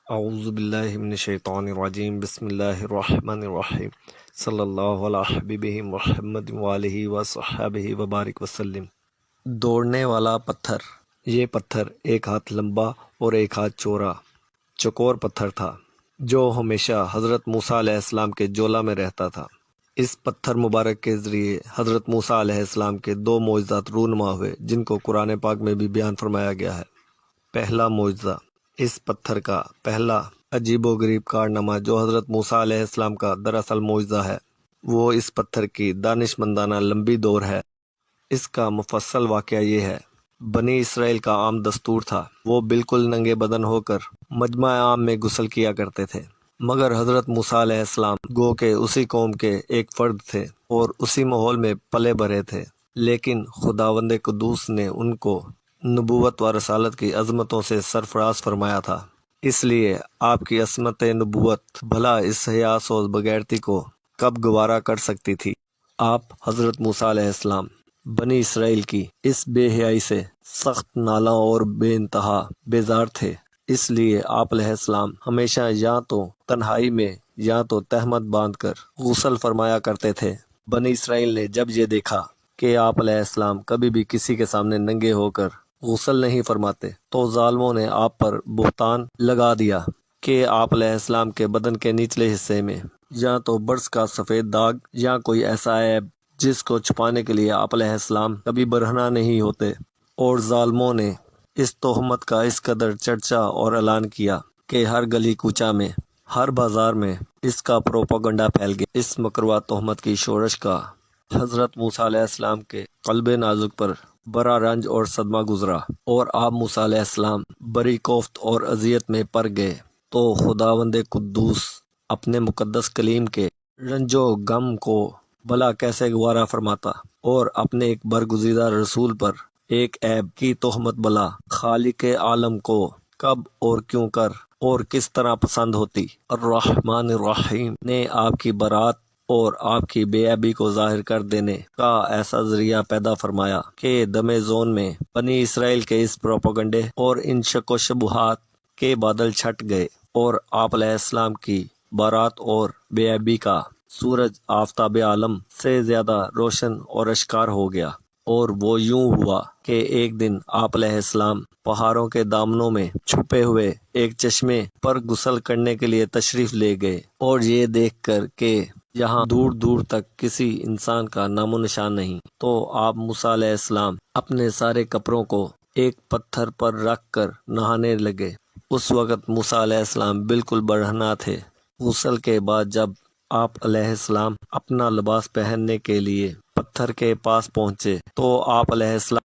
اعوذ باللہ من الشیطان الرجیم بسم اللہ الرحمن الرحیم صلی اللہ علیہ حبیبہ محمد وآلہ وصحبہ وبارک وسلم۔ دوڑنے والا پتھر۔ یہ پتھر ایک ہاتھ لمبا اور ایک ہاتھ چوڑا چوکور پتھر تھا جو ہمیشہ حضرت موسیٰ علیہ السلام کے جولا میں رہتا تھا۔ اس پتھر مبارک کے ذریعے حضرت موسیٰ علیہ السلام کے دو معجزات رونما ہوئے جن کو قرآن پاک میں بھی بیان فرمایا گیا ہے۔ پہلا معجزہ، اس پتھر کا پہلا عجیب و غریب کارنامہ جو حضرت موسیٰ علیہ السلام کا دراصل معجزہ ہے، وہ اس پتھر کی دانش مندانہ لمبی دور ہے۔ اس کا مفصل واقعہ یہ ہے، بنی اسرائیل کا عام دستور تھا، وہ بالکل ننگے بدن ہو کر مجمع عام میں غسل کیا کرتے تھے، مگر حضرت موسیٰ علیہ السلام گو کہ اسی قوم کے ایک فرد تھے اور اسی ماحول میں پلے بڑھے تھے، لیکن خداوند قدوس نے ان کو نبوت و رسالت کی عظمتوں سے سرفراز فرمایا تھا، اس لیے آپ کی عصمت نبوت بھلا اس حیاس و بغیرتی کو کب گوارا کر سکتی تھی۔ آپ حضرت موسیٰ علیہ السلام بنی اسرائیل کی اس بے حیائی سے سخت نالاں اور بے انتہا بیزار تھے، اس لیے آپ علیہ السلام ہمیشہ یا تو تنہائی میں یا تو تہمت باندھ کر غسل فرمایا کرتے تھے۔ بنی اسرائیل نے جب یہ دیکھا کہ آپ علیہ السلام کبھی بھی کسی کے سامنے ننگے ہو کر غسل نہیں فرماتے تو ظالموں نے آپ پر بہتان لگا دیا کہ آپ علیہ السلام کے بدن کے نچلے حصے میں یا تو برس کا سفید داغ یا کوئی ایسا عیب جس کو چھپانے کے لیے آپ علیہ السلام کبھی برہنہ نہیں ہوتے، اور ظالموں نے اس تہمت کا اس قدر چرچا اور اعلان کیا کہ ہر گلی کوچہ میں، ہر بازار میں اس کا پروپیگنڈا پھیل گیا۔ اس مکروہ تہمت کی شورش کا حضرت موسیٰ علیہ السلام کے قلب نازک پر بڑا رنج اور صدمہ گزرا، اور آپ موسیٰ علیہ السلام بری کوفت اور اذیت میں پڑ گئے تو خداوند قدوس اپنے مقدس کلیم کے رنج و غم کو بھلا کیسے گوارا فرماتا، اور اپنے ایک برگزیدہ رسول پر ایک عیب کی تہمت بھلا خالق عالم کو کب اور کیوں کر اور کس طرح پسند ہوتی۔ الرحمن الرحیم نے آپ کی برات اور آپ کی بے عیبی کو ظاہر کر دینے کا ایسا ذریعہ پیدا فرمایا کہ دم زون میں بنی اسرائیل کے اس پروپیگنڈے اور ان شک و شبہات کے بادل چھٹ گئے، اور آپ علیہ السلام کی برات اور بے عیبی کا سورج آفتاب عالم سے زیادہ روشن اور اشکار ہو گیا۔ اور وہ یوں ہوا کہ ایک دن آپ علیہ السلام پہاڑوں کے دامنوں میں چھپے ہوئے ایک چشمے پر غسل کرنے کے لیے تشریف لے گئے، اور یہ دیکھ کر کہ یہاں دور دور تک کسی انسان کا نام و نشان نہیں، تو آپ موسیٰ علیہ السلام اپنے سارے کپڑوں کو ایک پتھر پر رکھ کر نہانے لگے۔ اس وقت موسیٰ علیہ السلام بالکل برہنہ تھے۔ غسل کے بعد جب آپ علیہ السلام اپنا لباس پہننے کے لیے پتھر کے پاس پہنچے تو آپ علیہ السلام